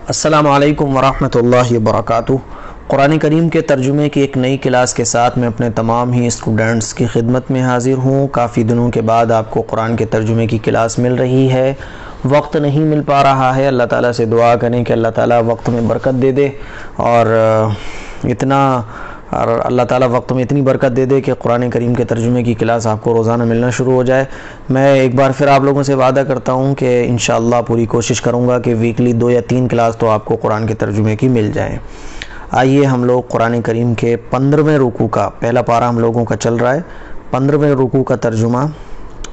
السلام علیکم ورحمۃ اللہ وبرکاتہ۔ قرآن کریم کے ترجمے کی ایک نئی کلاس کے ساتھ میں اپنے تمام ہی اسٹوڈنٹس کی خدمت میں حاضر ہوں۔ کافی دنوں کے بعد آپ کو قرآن کے ترجمے کی کلاس مل رہی ہے، وقت نہیں مل پا رہا ہے۔ اللہ تعالیٰ سے دعا کریں کہ اللہ تعالیٰ وقت میں برکت دے دے اور اللہ تعالیٰ وقت میں اتنی برکت دے دے کہ قرآن کریم کے ترجمے کی کلاس آپ کو روزانہ ملنا شروع ہو جائے۔ میں ایک بار پھر آپ لوگوں سے وعدہ کرتا ہوں کہ انشاءاللہ پوری کوشش کروں گا کہ ویکلی 2 یا 3 کلاس تو آپ کو قرآن کے ترجمے کی مل جائیں۔ آئیے ہم لوگ قرآن کریم کے 15ویں رکوع کا پہلا پارہ ہم لوگوں کا چل رہا ہے، 15ویں رکوع کا ترجمہ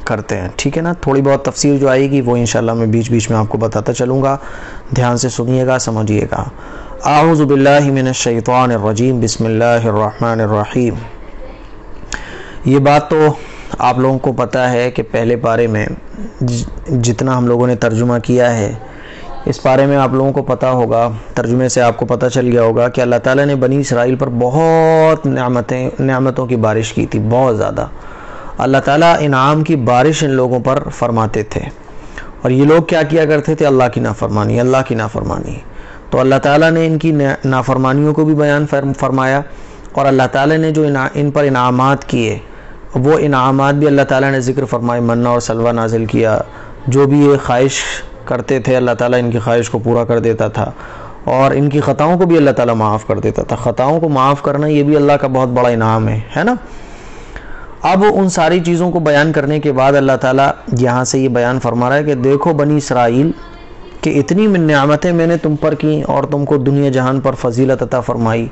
کرتے ہیں، ٹھیک ہے نا؟ تھوڑی بہت تفسیر جو آئے گی وہ انشاءاللہ میں بیچ بیچ میں آپ کو بتاتا چلوں گا، دھیان سے سنیے گا، سمجھیے گا۔ اعوذ باللہ من الشیطان الرجیم، بسم اللہ الرحمن الرحیم۔ یہ بات تو آپ لوگوں کو پتہ ہے کہ پہلے پارے میں جتنا ہم لوگوں نے ترجمہ کیا ہے، اس پارے میں آپ لوگوں کو پتہ ہوگا، ترجمے سے آپ کو پتہ چل گیا ہوگا کہ اللہ تعالیٰ نے بنی اسرائیل پر بہت نعمتوں کی بارش کی تھی، بہت زیادہ۔ اللہ تعالیٰ انعام کی بارش ان لوگوں پر فرماتے تھے، اور یہ لوگ کیا کیا کرتے تھے؟ اللہ کی نافرمانی۔ تو اللہ تعالیٰ نے ان کی نافرمانیوں کو بھی بیان فرمایا، اور اللہ تعالیٰ نے جو ان پر انعامات کیے وہ انعامات بھی اللہ تعالیٰ نے ذکر فرمائے، منہ اور سلوہ نازل کیا، جو بھی یہ خواہش کرتے تھے اللہ تعالیٰ ان کی خواہش کو پورا کر دیتا تھا، اور ان کی خطاؤں کو بھی اللہ تعالیٰ معاف کر دیتا تھا۔ خطاؤں کو معاف کرنا یہ بھی اللہ کا بہت بڑا انعام ہے نا؟ اب ان ساری چیزوں کو بیان کرنے کے بعد اللہ تعالیٰ یہاں سے یہ بیان فرما رہا ہے کہ دیکھو بنی اسرائیل کہ اتنی نعمتیں میں نے تم پر کی اور تم کو دنیا جہان پر فضیلت عطا فرمائی،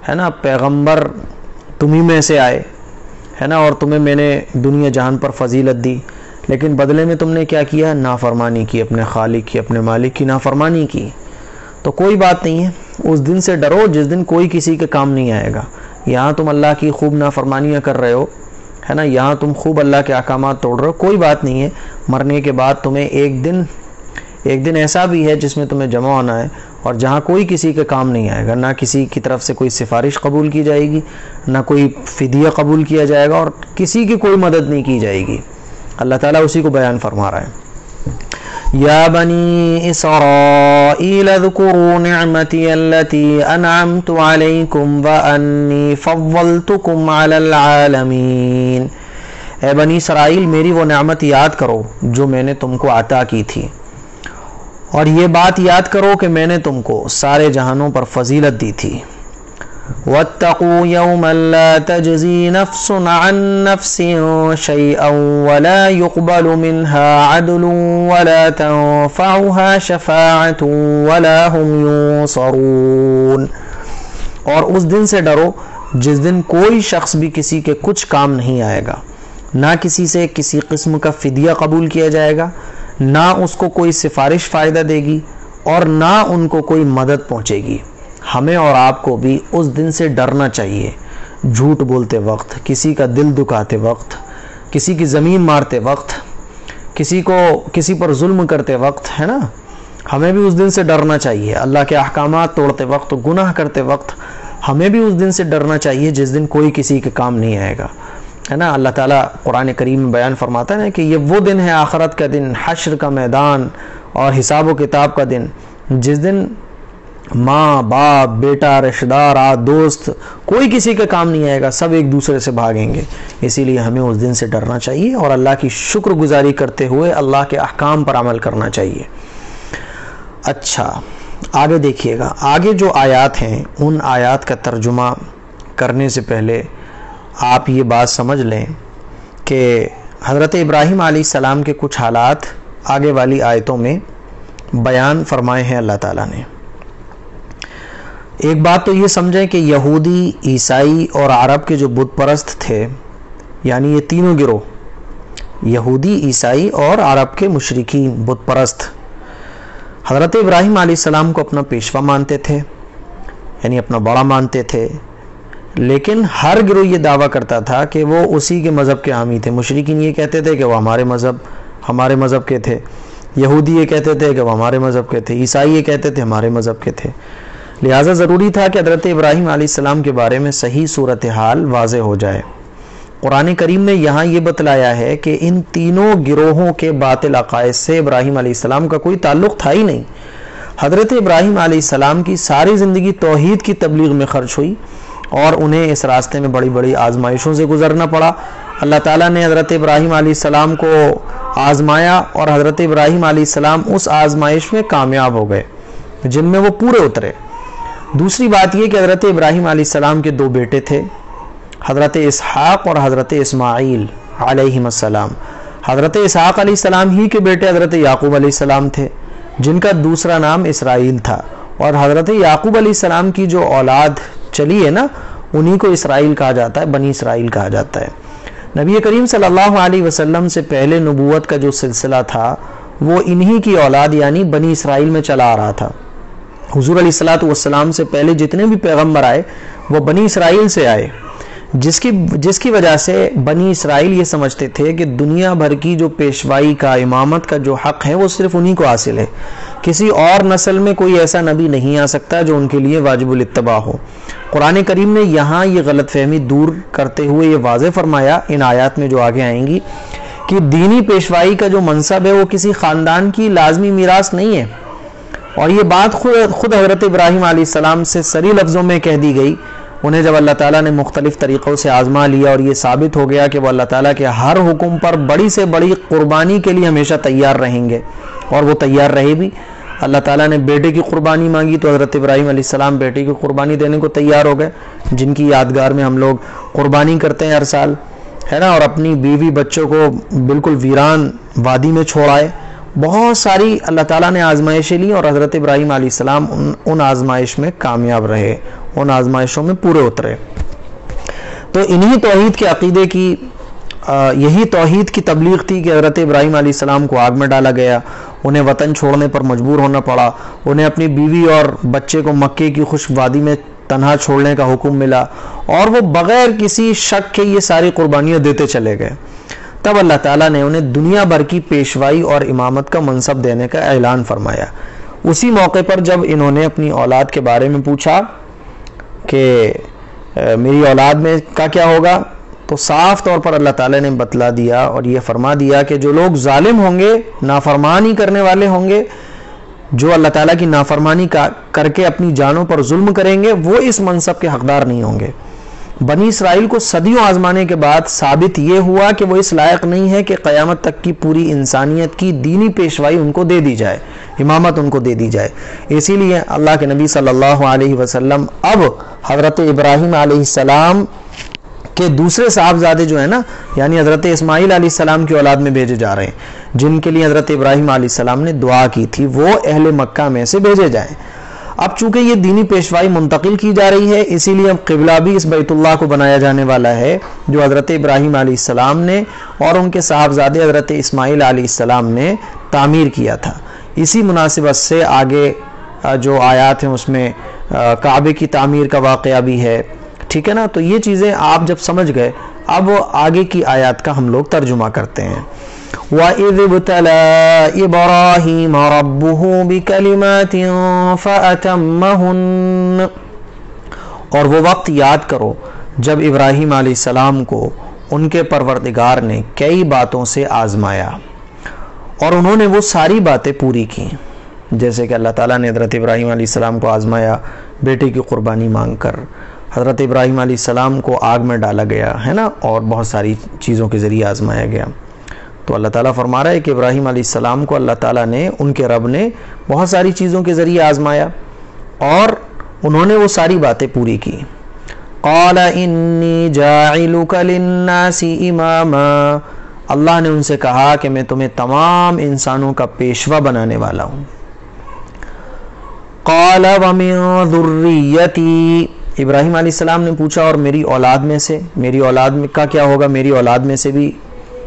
ہے نا؟ پیغمبر تمہیں میں سے آئے، ہے نا؟ اور تمہیں میں نے دنیا جہان پر فضیلت دی، لیکن بدلے میں تم نے کیا کیا؟ نافرمانی کی، اپنے خالق کی، اپنے مالک کی نافرمانی کی۔ تو کوئی بات نہیں ہے، اس دن سے ڈرو جس دن کوئی کسی کے کام نہیں آئے گا۔ یہاں تم اللہ کی خوب نافرمانیاں کر رہے ہو، ہے نا؟ یہاں تم خوب اللہ کے احکامات توڑ رہے ہو، کوئی بات نہیں ہے، مرنے کے بعد تمہیں ایک دن ایسا بھی ہے جس میں تمہیں جمع ہونا ہے، اور جہاں کوئی کسی کے کام نہیں آئے گا، نہ کسی کی طرف سے کوئی سفارش قبول کی جائے گی، نہ کوئی فدیہ قبول کیا جائے گا، اور کسی کی کوئی مدد نہیں کی جائے گی۔ اللہ تعالیٰ اسی کو بیان فرما رہا ہے۔ یا بنی اسرائیل اذکروا نعمتی التی انعمت علیکم وانی فضلتکم علی العالمین۔ اے بنی اسرائیل میری وہ نعمت یاد کرو جو میں نے تم کو عطا کی تھی، اور یہ بات یاد کرو کہ میں نے تم کو سارے جہانوں پر فضیلت دی تھی۔ وَاتَّقُوا يَوْمًا لَا تَجْزِي نَفْسٌ عَن نَفْسٍ شَيْئًا وَلَا يُقْبَلُ مِنْهَا عَدْلٌ وَلَا تَنفَعُهَا شَفَاعَةٌ وَلَا هُمْ يُنصَرُونَ۔ اور اس دن سے ڈرو جس دن کوئی شخص بھی کسی کے کچھ کام نہیں آئے گا، نہ کسی سے کسی قسم کا فدیہ قبول کیا جائے گا، نہ اس کو کوئی سفارش فائدہ دے گی، اور نہ ان کو کوئی مدد پہنچے گی۔ ہمیں اور آپ کو بھی اس دن سے ڈرنا چاہیے، جھوٹ بولتے وقت، کسی کا دل دکھاتے وقت، کسی کی زمین مارتے وقت، کسی پر ظلم کرتے وقت، ہے نا؟ ہمیں بھی اس دن سے ڈرنا چاہیے۔ اللہ کے احکامات توڑتے وقت، گناہ کرتے وقت ہمیں بھی اس دن سے ڈرنا چاہیے جس دن کوئی کسی کے کام نہیں آئے گا، ہے نا؟ اللہ تعالیٰ قرآن کریم میں بیان فرماتا ہے کہ یہ وہ دن ہے، آخرت کا دن، حشر کا میدان اور حساب و کتاب کا دن، جس دن ماں باپ بیٹا رشتہ دار دوست کوئی کسی کا کام نہیں آئے گا، سب ایک دوسرے سے بھاگیں گے۔ اسی لیے ہمیں اس دن سے ڈرنا چاہیے اور اللہ کی شکر گزاری کرتے ہوئے اللہ کے احکام پر عمل کرنا چاہیے۔ اچھا آگے دیکھیے گا، آگے جو آیات ہیں ان آیات کا ترجمہ کرنے سے پہلے آپ یہ بات سمجھ لیں کہ حضرت ابراہیم علیہ السلام کے کچھ حالات آگے والی آیتوں میں بیان فرمائے ہیں اللہ تعالیٰ نے۔ ایک بات تو یہ سمجھیں کہ یہودی، عیسائی اور عرب کے جو بت پرست تھے، یعنی یہ تینوں گروہ، یہودی، عیسائی اور عرب کے مشرکین بت پرست، حضرت ابراہیم علیہ السلام کو اپنا پیشوا مانتے تھے، یعنی اپنا بڑا مانتے تھے، لیکن ہر گروہ یہ دعویٰ کرتا تھا کہ وہ اسی کے مذہب کے حامی تھے۔ مشرکین یہ کہتے تھے کہ وہ ہمارے مذہب کے تھے، یہودی یہ کہتے تھے کہ وہ ہمارے مذہب کے تھے، عیسائی یہ کہتے تھے ہمارے مذہب کے تھے۔ لہٰذا ضروری تھا کہ حضرت ابراہیم علیہ السلام کے بارے میں صحیح صورتحال واضح ہو جائے۔ قرآن کریم نے یہاں یہ بتلایا ہے کہ ان تینوں گروہوں کے باطل عقائد سے ابراہیم علیہ السلام کا کوئی تعلق تھا ہی نہیں۔ حضرت ابراہیم علیہ السلام کی ساری زندگی توحید کی تبلیغ میں خرچ ہوئی اور انہیں اس راستے میں بڑی بڑی آزمائشوں سے گزرنا پڑا۔ اللہ تعالیٰ نے حضرت ابراہیم علیہ السلام کو آزمایا اور حضرت ابراہیم علیہ السلام اس آزمائش میں کامیاب ہو گئے جن میں وہ پورے اترے۔ دوسری بات یہ کہ حضرت ابراہیم علیہ السلام کے دو بیٹے تھے، حضرت اسحاق اور حضرت اسماعیل علیہم السلام۔ حضرت اسحاق علیہ السلام ہی کے بیٹے حضرت یعقوب علیہ السلام تھے جن کا دوسرا نام اسرائیل تھا، اور حضرت یعقوب علیہ السلام کی جو اولاد چلی ہے نا انہی کو اسرائیل کہا جاتا ہے، بنی اسرائیل کہا جاتا ہے۔ نبی کریم صلی اللہ علیہ وسلم سے پہلے نبوت کا جو سلسلہ تھا وہ انہی کی اولاد یعنی بنی اسرائیل میں چلا آ رہا تھا۔ حضور علیہ الصلوۃ والسلام سے پہلے جتنے بھی پیغمبر آئے وہ بنی اسرائیل سے آئے، جس کی وجہ سے بنی اسرائیل یہ سمجھتے تھے کہ دنیا بھر کی جو پیشوائی کا، امامت کا جو حق ہے وہ صرف انہی کو حاصل ہے، کسی اور نسل میں کوئی ایسا نبی نہیں آ سکتا جو ان کے لیے واجب الاتباع ہو۔ قرآن کریم نے یہاں یہ غلط فہمی دور کرتے ہوئے یہ واضح فرمایا ان آیات میں جو آگے آئیں گی کہ دینی پیشوائی کا جو منصب ہے وہ کسی خاندان کی لازمی میراث نہیں ہے، اور یہ بات خود حضرت ابراہیم علیہ السلام سے صریح لفظوں میں کہہ دی گئی۔ انہیں جب اللہ تعالیٰ نے مختلف طریقوں سے آزما لیا اور یہ ثابت ہو گیا کہ وہ اللہ تعالیٰ کے ہر حکم پر بڑی سے بڑی قربانی کے لیے ہمیشہ تیار رہیں گے، اور وہ تیار رہے بھی۔ اللہ تعالیٰ نے بیٹے کی قربانی مانگی تو حضرت ابراہیم علیہ السلام بیٹے کی قربانی دینے کو تیار ہو گئے، جن کی یادگار میں ہم لوگ قربانی کرتے ہیں ہر سال، ہے نا، اور اپنی بیوی بچوں کو بالکل ویران وادی میں چھوڑ آئے۔ بہت ساری اللہ تعالیٰ نے آزمائشیں لی اور حضرت ابراہیم علیہ السلام ان آزمائش میں کامیاب رہے، ان آزمائشوں میں پورے اترے۔ تو انہی توحید کے عقیدے کی یہی توحید کی تبلیغ تھی کہ حضرت ابراہیم علیہ السلام کو آگ میں ڈالا گیا، انہیں وطن چھوڑنے پر مجبور ہونا پڑا، انہیں اپنی بیوی اور بچے کو مکے کی خشک وادی میں تنہا چھوڑنے کا حکم ملا، اور وہ بغیر کسی شک کے یہ ساری قربانیاں دیتے چلے گئے۔ تب اللہ تعالیٰ نے انہیں دنیا بھر کی پیشوائی اور امامت کا منصب دینے کا اعلان فرمایا۔ اسی موقع پر جب انہوں نے اپنی اولاد کے بارے میں پوچھا کہ میری اولاد میں کا کیا ہوگا، تو صاف طور پر اللہ تعالیٰ نے بتلا دیا اور یہ فرما دیا کہ جو لوگ ظالم ہوں گے، نافرمانی کرنے والے ہوں گے، جو اللہ تعالیٰ کی نافرمانی کر کے اپنی جانوں پر ظلم کریں گے، وہ اس منصب کے حقدار نہیں ہوں گے۔ بنی اسرائیل کو صدیوں آزمانے کے بعد ثابت یہ ہوا کہ وہ اس لائق نہیں ہے کہ قیامت تک کی پوری انسانیت کی دینی پیشوائی ان کو دے دی جائے، امامت ان کو دے دی جائے۔ اسی لیے اللہ کے نبی صلی اللہ علیہ وسلم اب حضرت ابراہیم علیہ السلام کے دوسرے صاحبزادے جو ہیں نا، یعنی حضرت اسماعیل علیہ السلام کی اولاد میں بھیجے جا رہے ہیں، جن کے لیے حضرت ابراہیم علیہ السلام نے دعا کی تھی، وہ اہل مکہ میں سے بھیجے جائیں۔ اب چونکہ یہ دینی پیشوائی منتقل کی جا رہی ہے، اسی لیے اب قبلہ بھی اس بیت اللہ کو بنایا جانے والا ہے جو حضرت ابراہیم علیہ السلام نے اور ان کے صاحبزادے حضرت اسماعیل علیہ السلام نے تعمیر کیا تھا۔ اسی مناسبت سے آگے جو آیات ہیں اس میں کعبے کی تعمیر کا واقعہ بھی ہے، ٹھیک ہے نا۔ تو یہ چیزیں آپ جب سمجھ گئے، اب آگے کی آیات کا ہم لوگ ترجمہ کرتے ہیں۔ وَإِذِ ابْتَلَىٰ إِبْرَاهِيمَ رَبُّهُ بِكَلِمَاتٍ فَأَتَمَّهُنَّ، اور وہ وقت یاد کرو جب ابراہیم علیہ السلام کو ان کے پروردگار نے کئی باتوں سے آزمایا اور انہوں نے وہ ساری باتیں پوری کی۔ جیسے کہ اللہ تعالیٰ نے حضرت ابراہیم علیہ السلام کو آزمایا بیٹے کی قربانی مانگ کر، حضرت ابراہیم علیہ السلام کو آگ میں ڈالا گیا ہے نا، اور بہت ساری چیزوں کے ذریعے آزمایا گیا۔ تو اللہ تعالیٰ فرما رہا ہے کہ ابراہیم علیہ السلام کو اللہ تعالیٰ نے، ان کے رب نے بہت ساری چیزوں کے ذریعے آزمایا اور انہوں نے وہ ساری باتیں پوری کی۔ قال انی جاعلک للناس اماما، اللہ نے ان سے کہا کہ میں تمہیں تمام انسانوں کا پیشوا بنانے والا ہوں۔ قال ومن ذریتی، ابراہیم علیہ السلام نے پوچھا اور میری اولاد میں سے، میری اولاد میں کا کیا ہوگا، میری اولاد میں سے بھی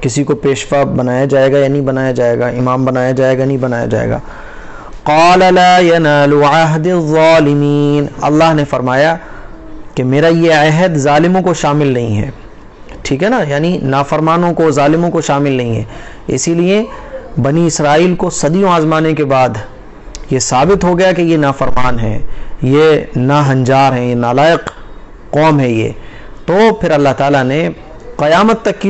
کسی کو پیشوا بنایا جائے گا یا نہیں بنایا جائے گا، امام بنایا جائے گا نہیں بنایا جائے گا۔ قال لا ينال عهد الظالمین، اللہ نے فرمایا کہ میرا یہ عہد ظالموں کو شامل نہیں ہے، ٹھیک ہے نا، یعنی نافرمانوں کو، ظالموں کو شامل نہیں ہے۔ اسی لیے بنی اسرائیل کو صدیوں آزمانے کے بعد یہ ثابت ہو گیا کہ یہ نافرمان ہے، یہ ناہنجار ہیں، یہ نالائق قوم ہے یہ، تو پھر اللہ تعالیٰ نے قیامت تک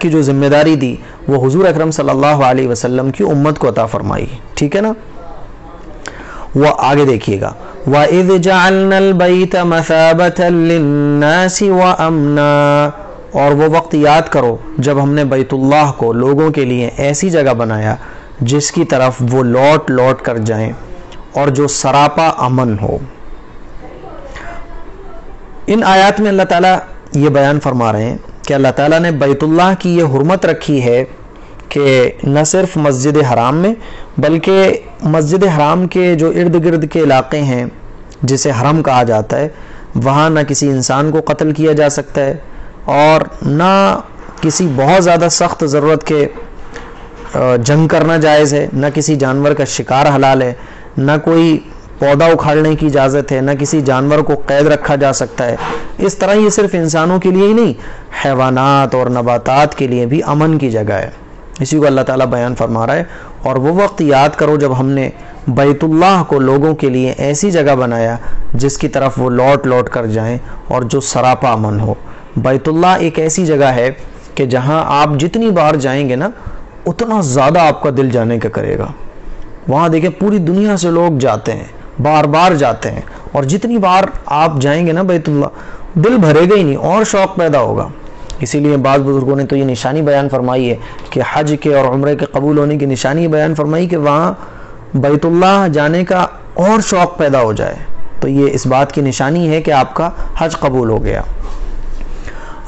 کی جو ذمہ داری دی وہ حضور اکرم صلی اللہ علیہ وسلم کی امت کو عطا فرمائی. ٹھیک ہے نا. وہ آگے دیکھیے گا وَإِذْ جَعَلْنَا الْبَيْتَ مَثَابَةً لِلنَّاسِ وَأَمْنًا، اور وہ وقت یاد کرو جب ہم نے بیت اللہ کو لوگوں کے لیے ایسی جگہ بنایا جس کی طرف وہ لوٹ لوٹ کر جائیں اور جو سراپا امن ہو. ان آیات میں اللہ تعالیٰ یہ بیان فرما رہے ہیں کہ اللہ تعالیٰ نے بیت اللہ کی یہ حرمت رکھی ہے کہ نہ صرف مسجد حرام میں بلکہ مسجد حرام کے جو ارد گرد کے علاقے ہیں جسے حرم کہا جاتا ہے، وہاں نہ کسی انسان کو قتل کیا جا سکتا ہے اور نہ کسی بہت زیادہ سخت ضرورت کے جنگ کرنا جائز ہے، نہ کسی جانور کا شکار حلال ہے، نہ کوئی پودا اکھاڑنے کی اجازت ہے، نہ کسی جانور کو قید رکھا جا سکتا ہے. اس طرح یہ صرف انسانوں کے لیے ہی نہیں، حیوانات اور نباتات کے لیے بھی امن کی جگہ ہے. اسی کو اللہ تعالیٰ بیان فرما رہا ہے. اور وہ وقت یاد کرو جب ہم نے بیت اللہ کو لوگوں کے لیے ایسی جگہ بنایا جس کی طرف وہ لوٹ لوٹ کر جائیں اور جو سراپا امن ہو. بیت اللہ ایک ایسی جگہ ہے کہ جہاں آپ جتنی بار جائیں گے نا اتنا زیادہ آپ کا دل جانے کا کرے گا. وہاں دیکھیں پوری دنیا سے لوگ جاتے ہیں، بار بار جاتے ہیں، اور جتنی بار آپ جائیں گے نا بیت اللہ دل بھرے گا ہی نہیں اور شوق پیدا ہوگا. اسی لیے بعض بزرگوں نے تو یہ نشانی بیان فرمائی ہے کہ حج کے اور عمرے کے قبول ہونے کی نشانی بیان فرمائی کہ وہاں بیت اللہ جانے کا اور شوق پیدا ہو جائے. تو یہ اس بات کی نشانی ہے کہ آپ کا حج قبول ہو گیا.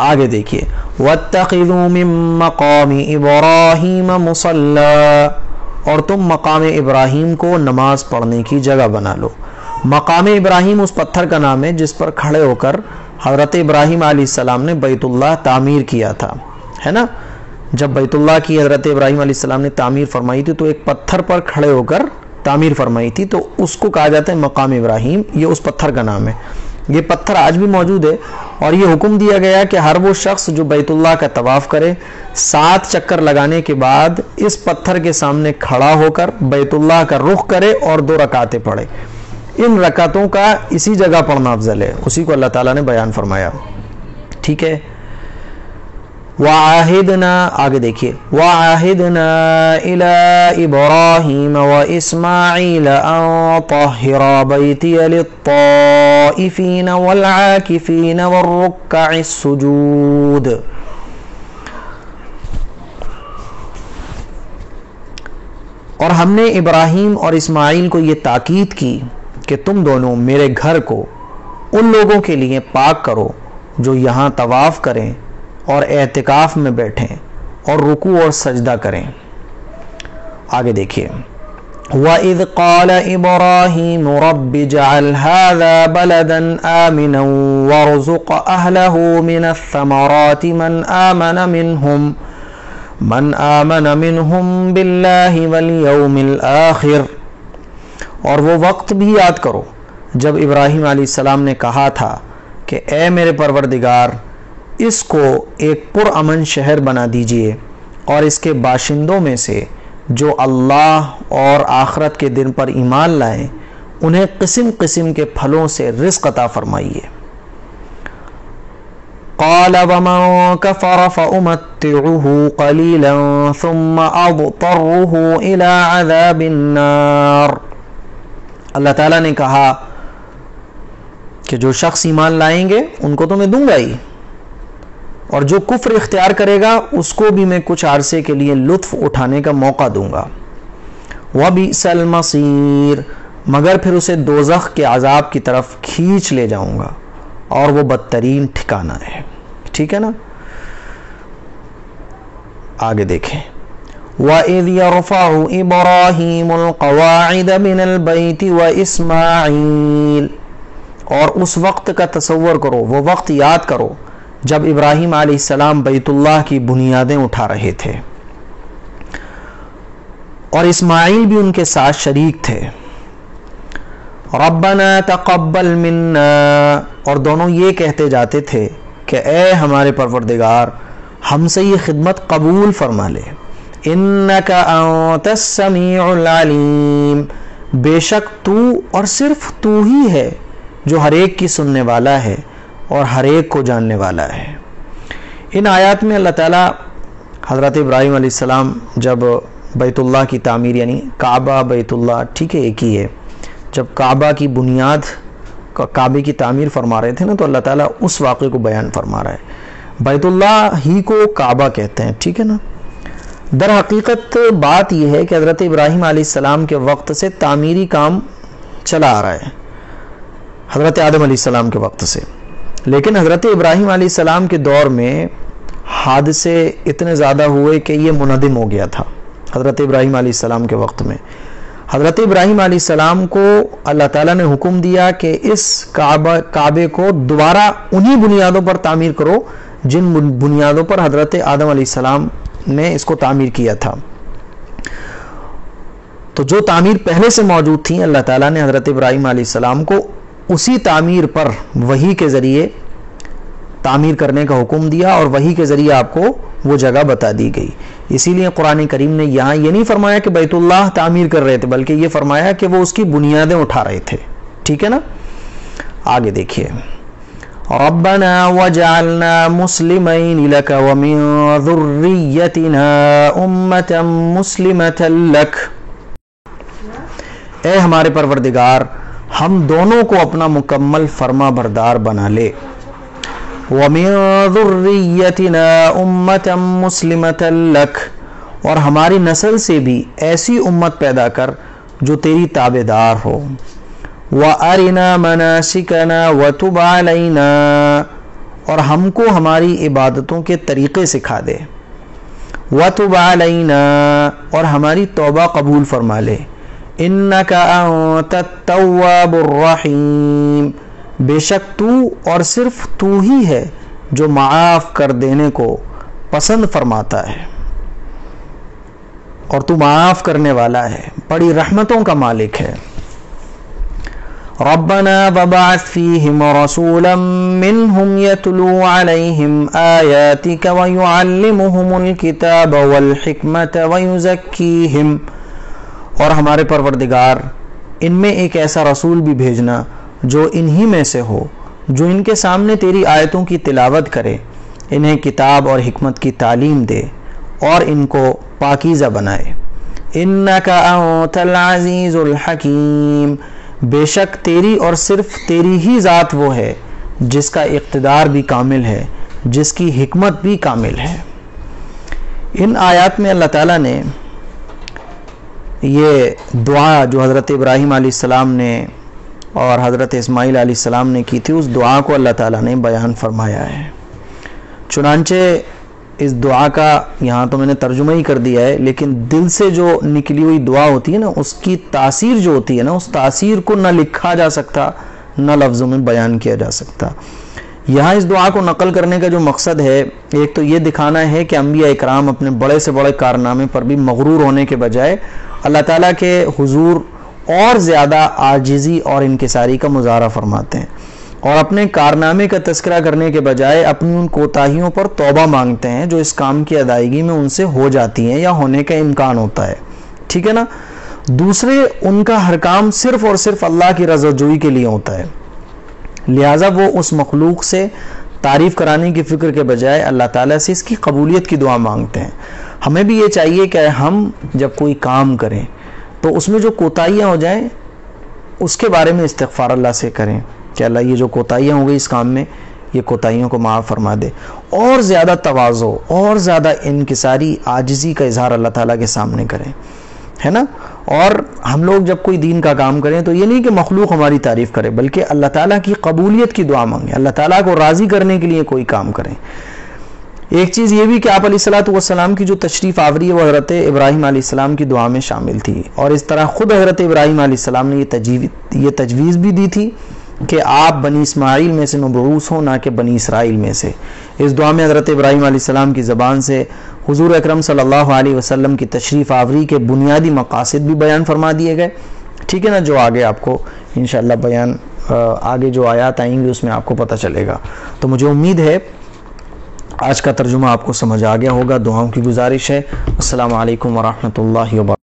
آگے دیکھیے وَاتَّخِذُوا مِن مَّقَامِ إِبْرَاهِيمَ مُصَلًّى، اور تم مقام ابراہیم کو نماز پڑھنے کی جگہ بنا لو. مقام ابراہیم اس پتھر کا نام ہے جس پر کھڑے ہو کر حضرت ابراہیم علیہ السلام نے بیت اللہ تعمیر کیا تھا، ہے نا. جب بیت اللہ کی حضرت ابراہیم علیہ السلام نے تعمیر فرمائی تھی تو ایک پتھر پر کھڑے ہو کر تعمیر فرمائی تھی، تو اس کو کہا جاتا ہے مقام ابراہیم. یہ اس پتھر کا نام ہے. یہ پتھر آج بھی موجود ہے اور یہ حکم دیا گیا کہ ہر وہ شخص جو بیت اللہ کا طواف کرے 7 چکر لگانے کے بعد اس پتھر کے سامنے کھڑا ہو کر بیت اللہ کا رخ کرے اور 2 رکعتیں پڑھے. ان رکعتوں کا اسی جگہ پڑھنا افضل ہے. اسی کو اللہ تعالیٰ نے بیان فرمایا. ٹھیک ہے. وَعَاهِدْنَا، آگے دیکھیے وَعَاهِدْنَا إِلَىٰ إِبْرَاهِيمَ وَإِسْمَاعِيلَ أَن طَهِّرَا بَيْتِيَ لِلطَّائِفِينَ وَالْعَاكِفِينَ وَالرُّكَّعِ السُّجُودِ. اور ہم نے ابراہیم اور اسماعیل کو یہ تاکید کی کہ تم دونوں میرے گھر کو ان لوگوں کے لیے پاک کرو جو یہاں طواف کریں اور اعتکاف میں بیٹھیں اور رکوع اور سجدہ کریں. آگے دیکھیے وَإِذْ قَالَ إِبْرَاهِيمُ رَبِّ اجْعَلْ هَٰذَا بَلَدًا آمِنًا وَارْزُقْ أَهْلَهُ مِنَ الثَّمَرَاتِ مَنْ آمَنَ مِنْهُمْ بِاللَّهِ وَالْيَوْمِ الْآخِرِ. اور وہ وقت بھی یاد کرو جب ابراہیم علیہ السلام نے کہا تھا کہ اے میرے پروردگار اس کو ایک پرامن شہر بنا دیجئے اور اس کے باشندوں میں سے جو اللہ اور آخرت کے دن پر ایمان لائیں انہیں قسم قسم کے پھلوں سے رزق عطا فرمائیے. قال ومن كفر فأمتعه قليلا ثم أضطره إلى عذاب النار. اللہ تعالیٰ نے کہا کہ جو شخص ایمان لائیں گے ان کو تو میں دوں گا ہی، اور جو کفر اختیار کرے گا اس کو بھی میں کچھ عرصے کے لیے لطف اٹھانے کا موقع دوں گا. وَبِئْسَ الْمَصِيرُ، مگر پھر اسے دوزخ کے عذاب کی طرف کھینچ لے جاؤں گا اور وہ بدترین ٹھکانہ ہے. ٹھیک ہے نا. آگے دیکھیں وَإِذْ يَرْفَعُ إِبْرَاهِيمُ الْقَوَاعِدَ مِنَ الْبَيْتِ وَإِسْمَاعِيلُ، اور اس وقت کا تصور کرو، وہ وقت یاد کرو جب ابراہیم علیہ السلام بیت اللہ کی بنیادیں اٹھا رہے تھے اور اسماعیل بھی ان کے ساتھ شریک تھے. ربنا تقبل منا، اور دونوں یہ کہتے جاتے تھے کہ اے ہمارے پروردگار ہم سے یہ خدمت قبول فرما لے. انک انت السمیع العلیم، بے شک تو اور صرف تو ہی ہے جو ہر ایک کی سننے والا ہے اور ہر ایک کو جاننے والا ہے. ان آیات میں اللہ تعالیٰ حضرت ابراہیم علیہ السلام جب بیت اللہ کی تعمیر، یعنی کعبہ بیت اللہ ٹھیک ہے ایک ہی ہے، جب کعبہ کی بنیاد کعبے کی تعمیر فرما رہے تھے نا، تو اللہ تعالیٰ اس واقعے کو بیان فرما رہا ہے۔ بیت اللہ ہی کو کعبہ کہتے ہیں، ٹھیک ہے نا۔ در حقیقت بات یہ ہے کہ حضرت ابراہیم علیہ السلام کے وقت سے تعمیری کام چلا آ رہا ہے، حضرت آدم علیہ السلام کے وقت سے، لیکن حضرت ابراہیم علیہ السلام کے دور میں حادثے اتنے زیادہ ہوئے کہ یہ منہدم ہو گیا تھا۔ حضرت ابراہیم علیہ السلام کے وقت میں حضرت ابراہیم علیہ السلام کو اللہ تعالیٰ نے حکم دیا کہ اس کعبے کو دوبارہ انہی بنیادوں پر تعمیر کرو جن بنیادوں پر حضرت آدم علیہ السلام نے اس کو تعمیر کیا تھا۔ تو جو تعمیر پہلے سے موجود تھی، اللہ تعالیٰ نے حضرت ابراہیم علیہ السلام کو اسی تعمیر پر وحی کے ذریعے تعمیر کرنے کا حکم دیا، اور وحی کے ذریعے آپ کو وہ جگہ بتا دی گئی۔ اسی لیے قرآن کریم نے یہاں یہ نہیں فرمایا کہ بیت اللہ تعمیر کر رہے تھے، بلکہ یہ فرمایا کہ وہ اس کی بنیادیں اٹھا رہے تھے، ٹھیک ہے نا۔ آگے دیکھیے، ربنا وجعلنا مسلمین لک ومن ذریتنا امۃ مسلمۃ لک، اے ہمارے پروردگار ہم دونوں کو اپنا مکمل فرما بردار بنا لے، وَمِن ذُرِّيَّتِنَا أُمَّةً مُسْلِمَةً لَكَ، اور ہماری نسل سے بھی ایسی امت پیدا کر جو تیری تابعدار ہو، وَأَرِنَا مَنَاسِكَنَا وَتُبْ عَلَيْنَا، اور ہم کو ہماری عبادتوں کے طریقے سکھا دے، وَتُبْ عَلَيْنَا، اور ہماری توبہ قبول فرما لے، إِنَّكَ أَنْتَ التَّوَّابُ الرَّحِيمُ، بے شک تو اور صرف تو ہی ہے جو معاف کر دینے کو پسند فرماتا ہے، اور تو معاف کرنے والا ہے، بڑی رحمتوں کا مالک ہے۔ ربنا وبعث فیہم رسولا منہم یتلو علیہم آیاتک ویعلمہم الکتاب والحکمت ویزکیہم، اور ہمارے پروردگار ان میں ایک ایسا رسول بھی بھیجنا جو انہی میں سے ہو، جو ان کے سامنے تیری آیتوں کی تلاوت کرے، انہیں کتاب اور حکمت کی تعلیم دے، اور ان کو پاکیزہ بنائے۔ انک انت العزیز الحکیم، بے شک تیری اور صرف تیری ہی ذات وہ ہے جس کا اقتدار بھی کامل ہے، جس کی حکمت بھی کامل ہے۔ ان آیات میں اللہ تعالیٰ نے یہ دعا جو حضرت ابراہیم علیہ السلام نے اور حضرت اسماعیل علیہ السلام نے کی تھی، اس دعا کو اللہ تعالیٰ نے بیان فرمایا ہے۔ چنانچہ اس دعا کا یہاں تو میں نے ترجمہ ہی کر دیا ہے، لیکن دل سے جو نکلی ہوئی دعا ہوتی ہے نا، اس کی تاثیر جو ہوتی ہے نا، اس تاثیر کو نہ لکھا جا سکتا، نہ لفظوں میں بیان کیا جا سکتا۔ یہاں اس دعا کو نقل کرنے کا جو مقصد ہے، ایک تو یہ دکھانا ہے کہ انبیاء اکرام اپنے بڑے سے بڑے کارنامے پر بھی مغرور ہونے کے بجائے اللہ تعالیٰ کے حضور اور زیادہ عاجزی اور انکساری کا مظاہرہ فرماتے ہیں، اور اپنے کارنامے کا تذکرہ کرنے کے بجائے اپنی ان کوتاہیوں پر توبہ مانگتے ہیں جو اس کام کی ادائیگی میں ان سے ہو جاتی ہیں یا ہونے کا امکان ہوتا ہے، ٹھیک ہے نا۔ دوسرے، ان کا ہر کام صرف اور صرف اللہ کی رضا جوئی کے لیے ہوتا ہے، لہٰذا وہ اس مخلوق سے تعریف کرانے کی فکر کے بجائے اللہ تعالیٰ سے اس کی قبولیت کی دعا مانگتے ہیں۔ ہمیں بھی یہ چاہیے کہ ہم جب کوئی کام کریں تو اس میں جو کوتاہیاں ہو جائیں اس کے بارے میں استغفار اللہ سے کریں کہ اللہ یہ جو کوتاہیاں ہو گئی اس کام میں، یہ کوتاہیوں کو معاف فرما دے، اور زیادہ تواضع اور زیادہ انکساری عاجزی کا اظہار اللہ تعالیٰ کے سامنے کریں، ہے نا۔ اور ہم لوگ جب کوئی دین کا کام کریں تو یہ نہیں کہ مخلوق ہماری تعریف کرے، بلکہ اللہ تعالیٰ کی قبولیت کی دعا مانگیں، اللہ تعالیٰ کو راضی کرنے کے لیے کوئی کام کریں۔ ایک چیز یہ بھی کہ آپ علیہ الصلوۃ والسلام کی جو تشریف آوری ہے وہ حضرت ابراہیم علیہ السلام کی دعا میں شامل تھی، اور اس طرح خود حضرت ابراہیم علیہ السلام نے یہ تجویز بھی دی تھی کہ آپ بنی اسماعیل میں سے مبعوث ہوں، نہ کہ بنی اسرائیل میں سے۔ اس دعا میں حضرت ابراہیم علیہ السلام کی زبان سے حضور اکرم صلی اللہ علیہ وسلم کی تشریف آوری کے بنیادی مقاصد بھی بیان فرما دیے گئے، ٹھیک ہے نا، جو آگے آپ کو انشاءاللہ بیان آگے جو آیات آئیں گی اس میں آپ کو پتہ چلے گا۔ تو مجھے امید ہے آج کا ترجمہ آپ کو سمجھ آ گیا ہوگا۔ دعاؤں کی گزارش ہے۔ السلام علیکم ورحمۃ اللہ وبرکاتہ۔